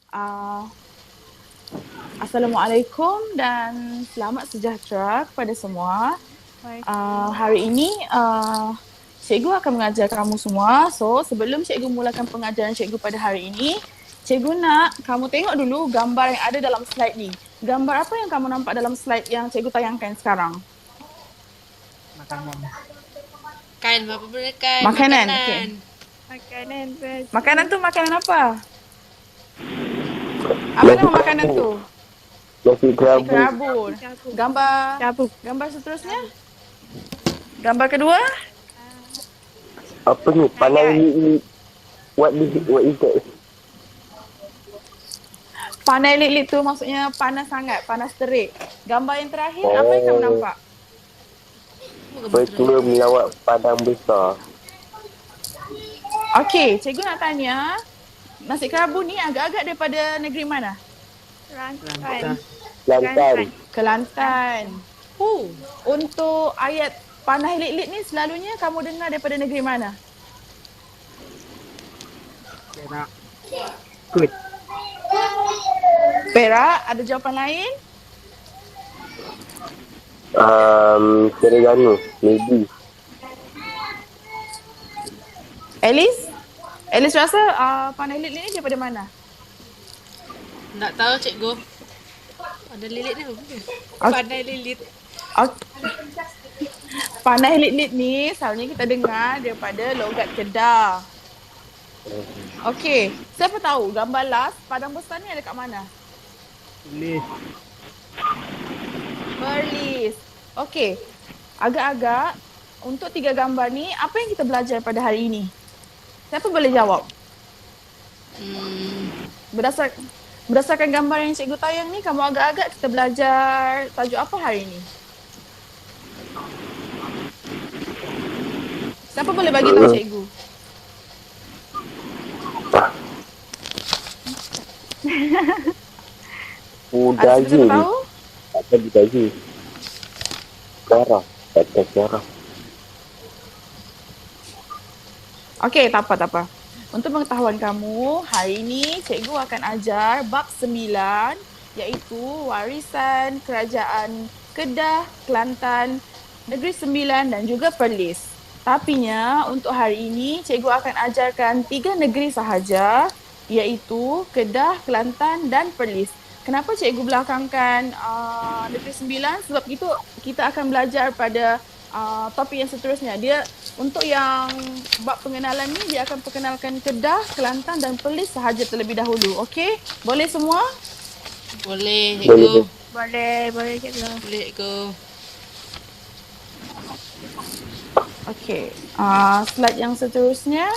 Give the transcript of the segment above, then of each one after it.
Uh, Assalamualaikum dan selamat sejahtera kepada semua. Hari ini cikgu akan mengajar kamu semua. So, sebelum cikgu mulakan pengajaran cikgu pada hari ini, cikgu nak kamu tengok dulu gambar yang ada dalam slide ni. Gambar apa yang kamu nampak dalam slide yang cikgu tayangkan sekarang? Makanan. Kan, apa benda kan? Makanan. Makanan. Okay. Makanan baju. Makanan tu makanan apa? Apa nama makanan tu? Nasi Nasi kerabu. kerabu. Gambar Cabu. gambar seterusnya? Gambar kedua? Apa ni? Panai lit. What is that? Panai lit-lit tu maksudnya panas sangat, panas terik. Gambar yang terakhir, apa yang kamu nampak? Bertua melawat padang besar. Okey, cikgu nak tanya, nasi kerabu ni agak-agak daripada negeri mana? Kelantan. Kelantan. Kelantan. Untuk ayat panai lit-lit ni selalunya kamu dengar daripada negeri mana? Perak. Good. Perak, ada jawapan lain? Terengganu. Maybe. Alice rasa panai lit-lit ni daripada mana? Tak tahu cikgu. Ada lilit ni apa? Pandai lilit. Panai lit-lit ni selalunya kita dengar daripada logat Kedah. Okey, siapa tahu gambar last padang besar ni ada kat mana? Tulis. Perlis. Okey, agak-agak untuk 3 gambar ni apa yang kita belajar pada hari ini? Siapa boleh jawab? Berdasarkan gambar yang cikgu tayang ni, kamu agak-agak kita belajar tajuk apa hari ini? Siapa boleh bagi tahu cikgu? Ada siapa Daging. tahu? Apa di daging? Darah. Kata darah. Okey, tak apa. Untuk pengetahuan kamu, hari ini cikgu akan ajar bab 9 iaitu warisan kerajaan Kedah, Kelantan, Negeri Sembilan dan juga Perlis. Tapinya untuk hari ini cikgu akan ajarkan 3 negeri sahaja iaitu Kedah, Kelantan dan Perlis. Kenapa cikgu belakangkan Negeri Sembilan? Sebab itu kita akan belajar pada topik yang seterusnya. Dia untuk yang bab pengenalan ni dia akan perkenalkan Kedah, Kelantan dan Perlis sahaja terlebih dahulu. Okey? Boleh semua? Boleh cikgu. Boleh cikgu. Boleh cikgu. Okey. Slide yang seterusnya.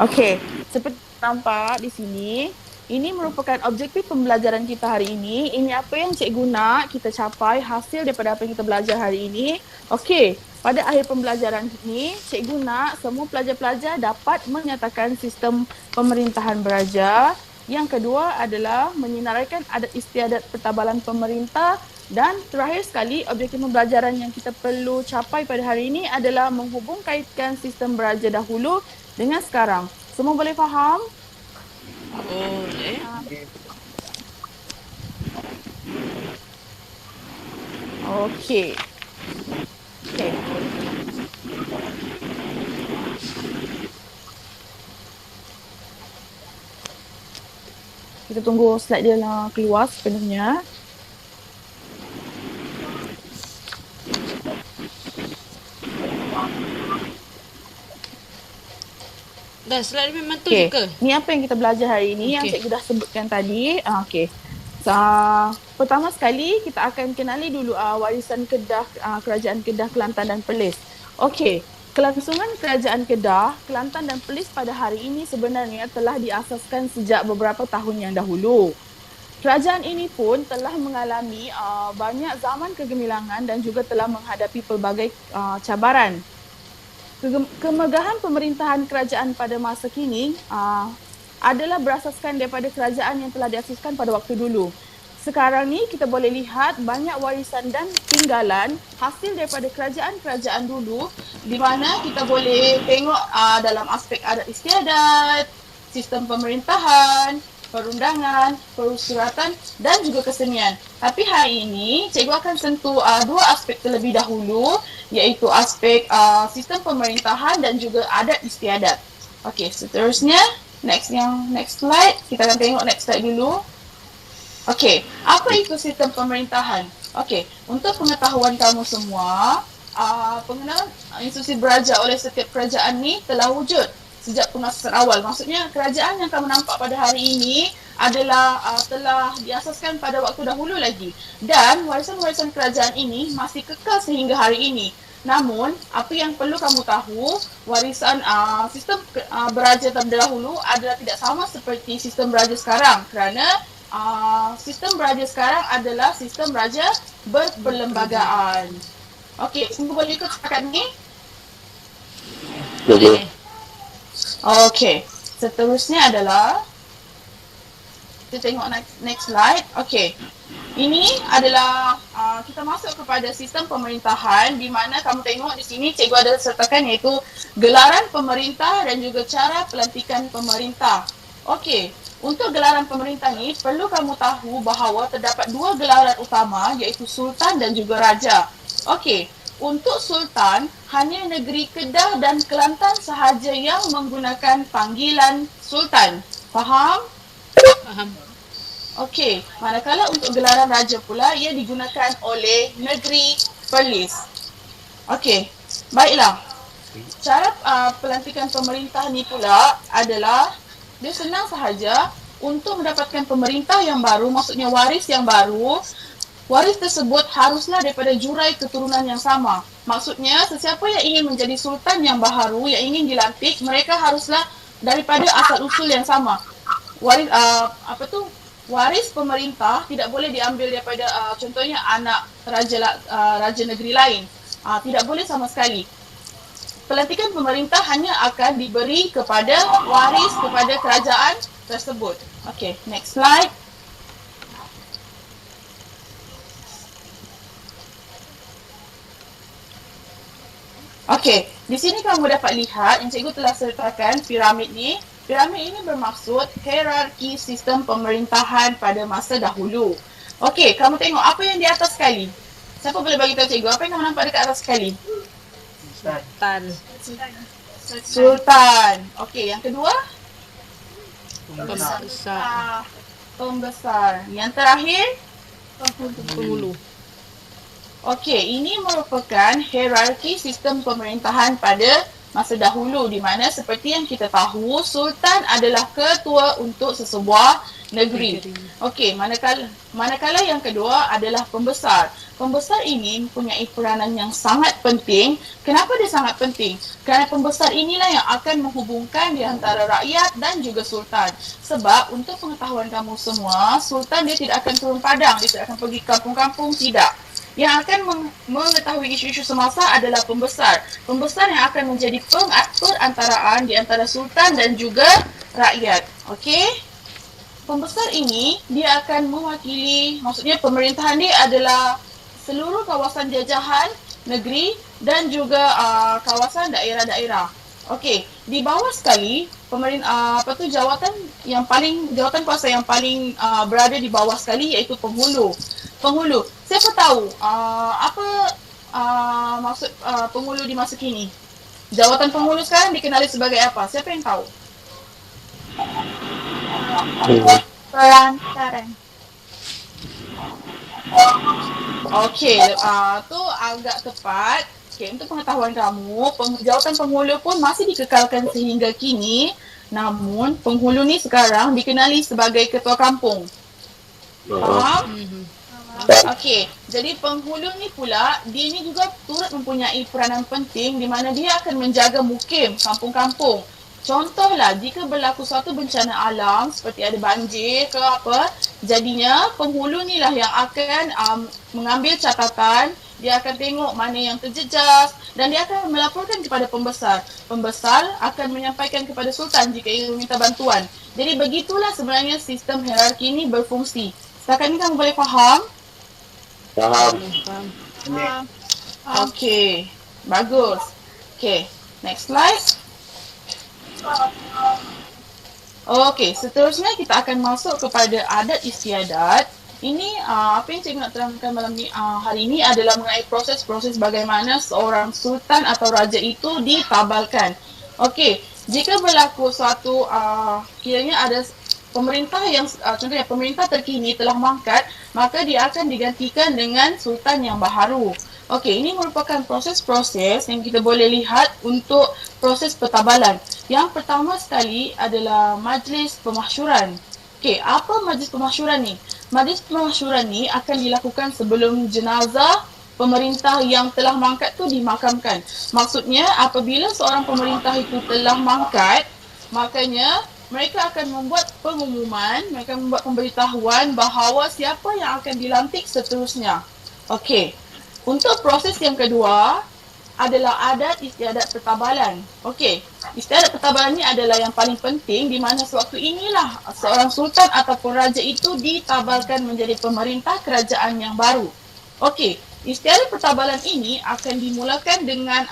Okey, seperti nampak di sini, ini merupakan objektif pembelajaran kita hari ini. Ini apa yang cikgu nak kita capai hasil daripada apa yang kita belajar hari ini. Okey, pada akhir pembelajaran ini, cikgu nak semua pelajar-pelajar dapat menyatakan sistem pemerintahan beraja. Yang kedua adalah menyinaraikan adat istiadat pertabalan pemerintah. Dan terakhir sekali, objektif pembelajaran yang kita perlu capai pada hari ini adalah menghubung kaitkan sistem beraja dahulu dengan sekarang. Semua boleh faham? Boleh. Okey. Kita tunggu slide dia lah keluar sepenuhnya. Dah slide dia memang tu Okey. je ke? Ni apa yang kita belajar hari ini yang cikgu dah sebutkan tadi. Okey. Pertama sekali kita akan kenali dulu warisan Kedah, kerajaan Kedah, Kelantan dan Perlis. Okey. Kelangsungan kerajaan Kedah, Kelantan dan Perlis pada hari ini sebenarnya telah diasaskan sejak beberapa tahun yang dahulu. Kerajaan ini pun telah mengalami banyak zaman kegemilangan dan juga telah menghadapi pelbagai cabaran. Kemegahan pemerintahan kerajaan pada masa kini adalah berasaskan daripada kerajaan yang telah diasaskan pada waktu dulu. Sekarang ni kita boleh lihat banyak warisan dan tinggalan hasil daripada kerajaan-kerajaan dulu, di mana kita boleh tengok dalam aspek adat istiadat, sistem pemerintahan, perundangan, perusuratan dan juga kesenian. Tapi hari ini cikgu akan sentuh dua aspek terlebih dahulu, iaitu aspek sistem pemerintahan dan juga adat istiadat. Okey, seterusnya next slide. Kita akan tengok next slide dulu. Okey, apa itu sistem pemerintahan? Okey, untuk pengetahuan kamu semua, pengenalan institusi beraja oleh setiap kerajaan ni telah wujud sejak pengasasan awal. Maksudnya kerajaan yang kamu nampak pada hari ini adalah telah diasaskan pada waktu dahulu lagi. Dan warisan-warisan kerajaan ini masih kekal sehingga hari ini. Namun, apa yang perlu kamu tahu, warisan sistem beraja terdahulu adalah tidak sama seperti sistem beraja sekarang, kerana sistem beraja sekarang adalah sistem beraja berperlembagaan. Okey, semua boleh ikut setakat ni? Okay. Okey, seterusnya adalah kita tengok next slide. Okey, ini adalah kita masuk kepada sistem pemerintahan, di mana kamu tengok di sini cikgu ada sertakan iaitu gelaran pemerintah dan juga cara pelantikan pemerintah. Okey, untuk gelaran pemerintah ni perlu kamu tahu bahawa terdapat dua gelaran utama, iaitu Sultan dan juga Raja. Okey, untuk Sultan hanya negeri Kedah dan Kelantan sahaja yang menggunakan panggilan Sultan. Faham? Faham. Okey, manakala untuk gelaran Raja pula ia digunakan oleh negeri Perlis. Okey, baiklah. Cara pelantikan pemerintah ni pula adalah dia senang sahaja. Untuk mendapatkan pemerintah yang baru, maksudnya waris yang baru, waris tersebut haruslah daripada jurai keturunan yang sama. Maksudnya sesiapa yang ingin menjadi sultan yang baru, yang ingin dilantik, mereka haruslah daripada asal usul yang sama. Waris pemerintah tidak boleh diambil daripada contohnya anak raja negeri lain. Tidak boleh sama sekali. Pelantikan pemerintah hanya akan diberi kepada waris kepada kerajaan tersebut. Okey, next slide. Okey, di sini kamu dapat lihat yang cikgu telah sertakan piramid ni. Piramid ini bermaksud hierarki sistem pemerintahan pada masa dahulu. Okey, kamu tengok apa yang di atas sekali. Siapa boleh bagi tahu cikgu apa yang kamu nampak dekat atas sekali? Sultan. Okey, yang kedua? Pembesar. Yang terakhir? Penghulu. Okey, ini merupakan hierarki sistem pemerintahan pada masa dahulu, di mana seperti yang kita tahu, Sultan adalah ketua untuk sesebuah negeri. Okey, manakala yang kedua adalah pembesar. Pembesar ini mempunyai peranan yang sangat penting. Kenapa dia sangat penting? Kerana pembesar inilah yang akan menghubungkan di antara rakyat dan juga sultan. Sebab untuk pengetahuan kamu semua, sultan dia tidak akan turun padang, dia tidak akan pergi kampung-kampung, tidak. Yang akan mengetahui isu-isu semasa adalah pembesar. Pembesar yang akan menjadi perantaraan di antara sultan dan juga rakyat. Okey? Pembesar ini dia akan mewakili, maksudnya pemerintahan dia adalah seluruh kawasan jajahan negeri dan juga kawasan daerah-daerah. Okey, di bawah sekali jawatan kuasa yang paling berada di bawah sekali iaitu penghulu. Penghulu. Siapa tahu apa maksud penghulu di masa kini? Jawatan penghulu sekarang dikenali sebagai apa? Siapa yang tahu? Perantaran. Okey, tu agak tepat. Okey, untuk pengetahuan kamu, jawatan penghulu pun masih dikekalkan sehingga kini. Namun, penghulu ni sekarang dikenali sebagai ketua kampung. Faham? Okey, jadi penghulu ni pula, dia ni juga turut mempunyai peranan penting di mana dia akan menjaga mukim kampung-kampung. Contohlah, jika berlaku suatu bencana alam seperti ada banjir ke apa, jadinya penghulu ni lah yang akan mengambil catatan dia akan tengok mana yang terjejas dan dia akan melaporkan kepada pembesar. Pembesar akan menyampaikan kepada sultan jika ia meminta bantuan. Jadi begitulah sebenarnya sistem hierarki ini berfungsi. Setakat ni kamu boleh faham? Faham. Faham. Okey, bagus. Okey, next slide. Okey, seterusnya kita akan masuk kepada adat istiadat. Ini apa yang cikgu nak terangkan malam ni hari ini adalah mengenai proses-proses bagaimana seorang sultan atau raja itu ditabalkan. Okey, jika berlaku suatu kiranya ada pemerintah yang contohnya pemerintah terkini telah mangkat, maka dia akan digantikan dengan sultan yang baharu. Okey, ini merupakan proses-proses yang kita boleh lihat untuk proses pertabalan. Yang pertama sekali adalah majlis pemahsyuran. Okey, apa majlis pemahsyuran ni? Majlis pemahsyuran ni akan dilakukan sebelum jenazah pemerintah yang telah mangkat tu dimakamkan. Maksudnya apabila seorang pemerintah itu telah mangkat, makanya mereka akan membuat pengumuman, mereka membuat pemberitahuan bahawa siapa yang akan dilantik seterusnya. Okey. Untuk proses yang kedua adalah adat istiadat pertabalan. Okey, istiadat pertabalan ini adalah yang paling penting di mana sewaktu inilah seorang sultan ataupun raja itu ditabalkan menjadi pemerintah kerajaan yang baru. Okey, istiadat pertabalan ini akan dimulakan dengan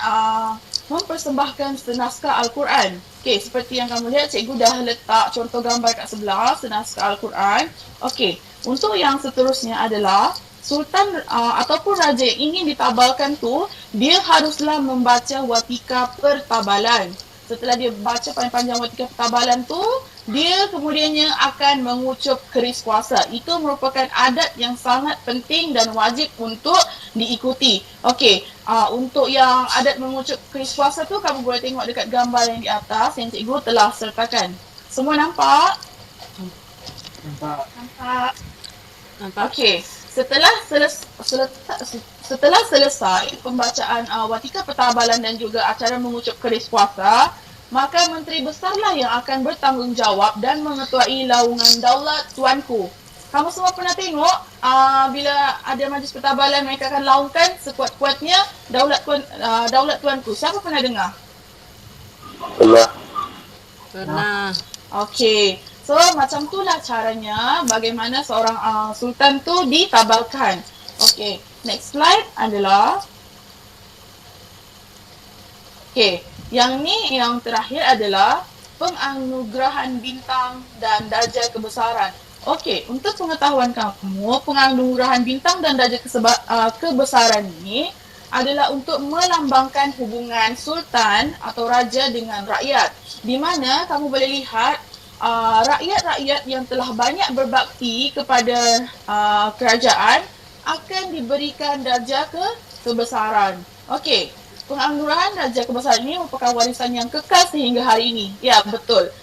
mempersembahkan senaskah Al-Quran. Okey, seperti yang kamu lihat, cikgu dah letak contoh gambar kat sebelah senaskah Al-Quran. Okey, untuk yang seterusnya adalah sultan ataupun raja yang ingin ditabalkan tu, dia haruslah membaca watika pertabalan. Setelah dia baca panjang-panjang watika pertabalan tu, dia kemudiannya akan mengucup keris kuasa. Itu merupakan adat yang sangat penting dan wajib untuk diikuti. Okey, untuk yang adat mengucup keris kuasa tu, kamu boleh tengok dekat gambar yang di atas yang cikgu telah sertakan. Semua nampak? Nampak? Okey. Setelah selesai pembacaan watika pertabalan dan juga acara mengucup keris kuasa, maka Menteri Besarlah yang akan bertanggungjawab dan mengetuai laungan daulat tuanku. Kamu semua pernah tengok bila ada majlis pertabalan mereka akan laungkan sekuat-kuatnya daulat tuanku. Siapa pernah dengar? Pernah. Okey. So macam itulah caranya bagaimana seorang sultan tu ditabalkan. Okey, next slide adalah yang ni yang terakhir adalah penganugerahan bintang dan darjah kebesaran. Okey, untuk pengetahuan kamu, penganugerahan bintang dan darjah kebesaran ni adalah untuk melambangkan hubungan sultan atau raja dengan rakyat. Di mana kamu boleh lihat rakyat-rakyat yang telah banyak berbakti kepada kerajaan akan diberikan darjah kebesaran. Okey, penganugerahan darjah kebesaran ini merupakan warisan yang kekal sehingga hari ini. Ya, betul.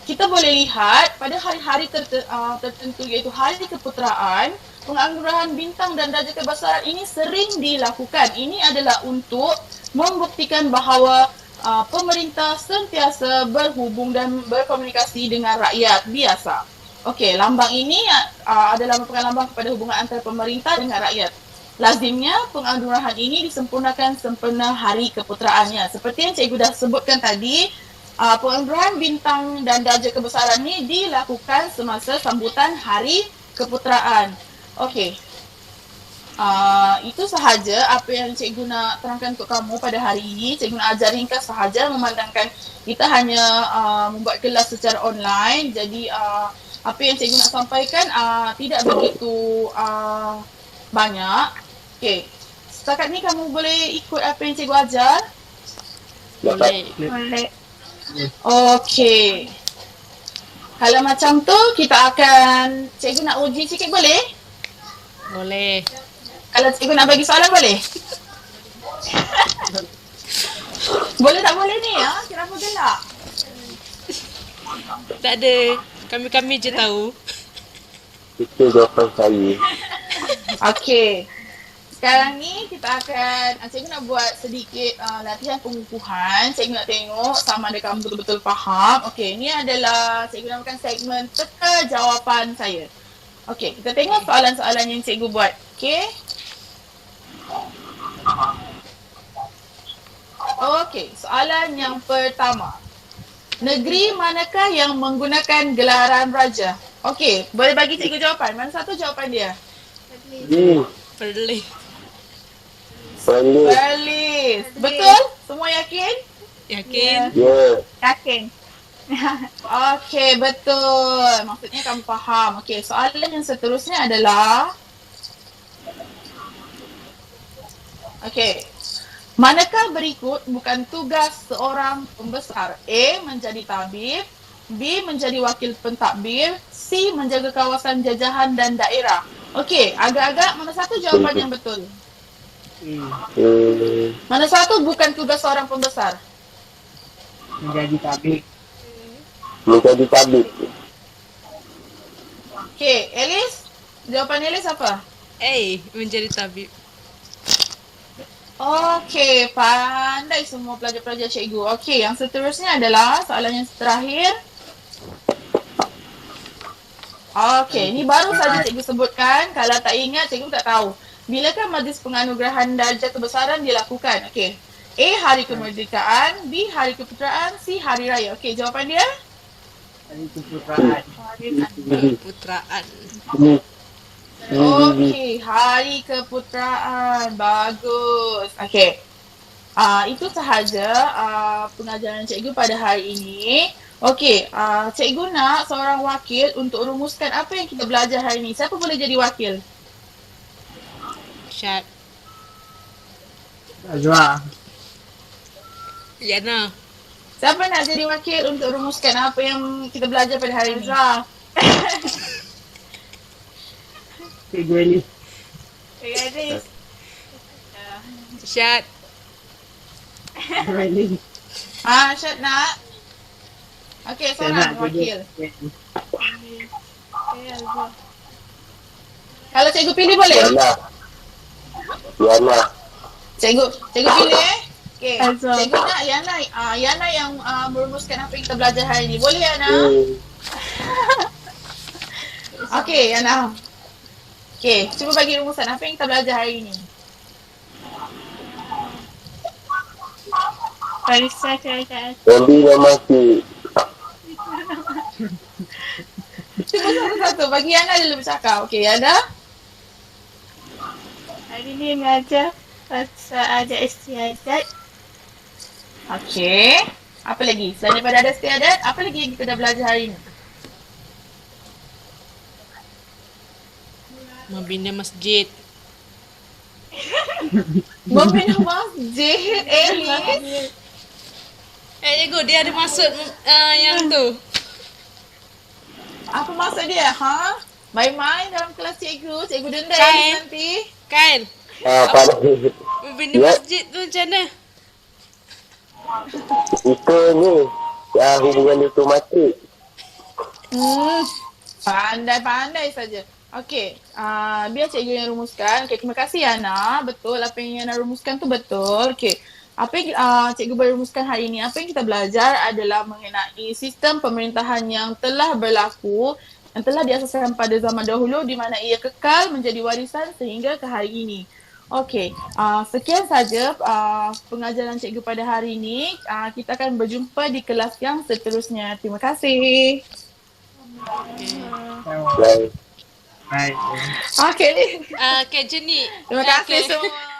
Kita boleh lihat pada hari-hari tertentu iaitu hari keputeraan, penganugerahan bintang dan darjah kebesaran ini sering dilakukan. Ini adalah untuk membuktikan bahawa pemerintah sentiasa berhubung dan berkomunikasi dengan rakyat biasa. Okey, lambang ini adalah merupakan lambang kepada hubungan antara pemerintah dengan rakyat. Lazimnya penganugerahan ini disempurnakan sempena hari keputeraannya. Seperti yang cikgu dah sebutkan tadi, penganugerahan bintang dan darjah kebesaran ini dilakukan semasa sambutan hari keputeraan. Okey. Itu sahaja apa yang cikgu nak terangkan untuk kamu pada hari ini. Cikgu nak ajar ringkas sahaja memandangkan kita hanya membuat kelas secara online. Jadi apa yang cikgu nak sampaikan tidak begitu banyak. Okey. Setakat ni kamu boleh ikut apa yang cikgu ajar? Boleh. Okey. Kalau macam tu kita akan cikgu nak uji sikit boleh? Boleh. Kalau cikgu nak bagi soalan boleh? Boleh tak boleh ni ya? Kenapa gelak? Tak ada. Kami-kami je tahu. Itu jawapan saya. Okey. Sekarang ni kita akan, cikgu nak buat sedikit latihan pengukuhan. Cikgu nak tengok sama ada kamu betul-betul faham. Okey, ni adalah cikgu namakan segmen teka jawapan saya. Okey, kita tengok soalan-soalan yang cikgu buat. Okey. Okey, soalan yang pertama. Negeri manakah yang menggunakan gelaran raja? Okey, boleh bagi cikgu jawapan. Mana satu jawapan dia? Perlis. Perlis. Perlis. Perlis. Betul? Semua yakin? Yakin? Ya. Yakin. Okey, betul. Maksudnya kamu faham. Okey, soalan yang seterusnya adalah okey. Manakah berikut bukan tugas seorang pembesar? A. Menjadi tabib, B. Menjadi wakil pentadbir, C. Menjaga kawasan jajahan dan daerah. Okey, agak-agak mana satu jawapan yang betul? Mana satu bukan tugas seorang pembesar? Menjadi tabik. Menjadi tabib. Okey, Elis? Jawapan Elis apa? A. Menjadi tabib. Okey, pandai semua pelajar-pelajar cikgu. Okey, yang seterusnya adalah soalan yang terakhir. Okey, ni baru saja cikgu sebutkan. Kalau tak ingat, cikgu tak tahu. Bilakah majlis penganugerahan darjah kebesaran dilakukan? Okey. A. Hari Kemerdekaan, B. Hari Keputeraan, C. Hari Raya. Okey, jawapan dia? Hari keputraan. Putraan. Okey, Hari Keputeraan. Bagus. Okey. Itu sahaja pengajaran cikgu pada hari ini. Okey, cikgu nak seorang wakil untuk rumuskan apa yang kita belajar hari ini. Siapa boleh jadi wakil? Syad. Azwa. Yana. Siapa nak jadi wakil untuk rumuskan apa yang kita belajar pada hari ini? Cikgu Elis. Elis. Syad. Cikgu Elis. Syed nak? Okey, Saya nak seorang wakil. jadi. Kalau cikgu pilih boleh? Yana. Yana. Cikgu pilih Okey. Azhar. Cikgu nak Yana yang merumuskan apa yang kita belajar hari ini. Boleh Yana? Okey, Yana. Okey, cuba bagi rumusan apa yang kita belajar hari ini. Barisan kerajaan. Nabi dan mati. Cuba satu-satu. Bagi Yana dulu bercakap. Okey, Yana. Hari ni mengajar pasal ada istiadat. Okey. Apa lagi? Selain daripada ada istiadat, apa lagi yang kita dah belajar hari ini? Membina masjid. Membina masjid, Elis. Cikgu, dia ada maksud yang tu. Apa maksud dia? Main-main dalam kelas cikgu denda Kan? Elis nanti. Kan? Pada Membina Ya. masjid tu macam mana? itu ni. Hubungan diplomatik. Pandai-pandai saja. Okey, biar cikgu yang rumuskan. Okey, terima kasih Yana. Betul apa yang Yana rumuskan tu betul. Okey. Apa yang cikgu berumuskan hari ini, apa yang kita belajar adalah mengenai sistem pemerintahan yang telah berlaku, yang telah diasaskan pada zaman dahulu di mana ia kekal menjadi warisan sehingga ke hari ini. Okey, sekian saja pengajaran cikgu pada hari ini. Kita akan berjumpa di kelas yang seterusnya. Terima kasih. Baik. Baik. Okey ni. Kak Jenny. Terima kasih Okay. semua.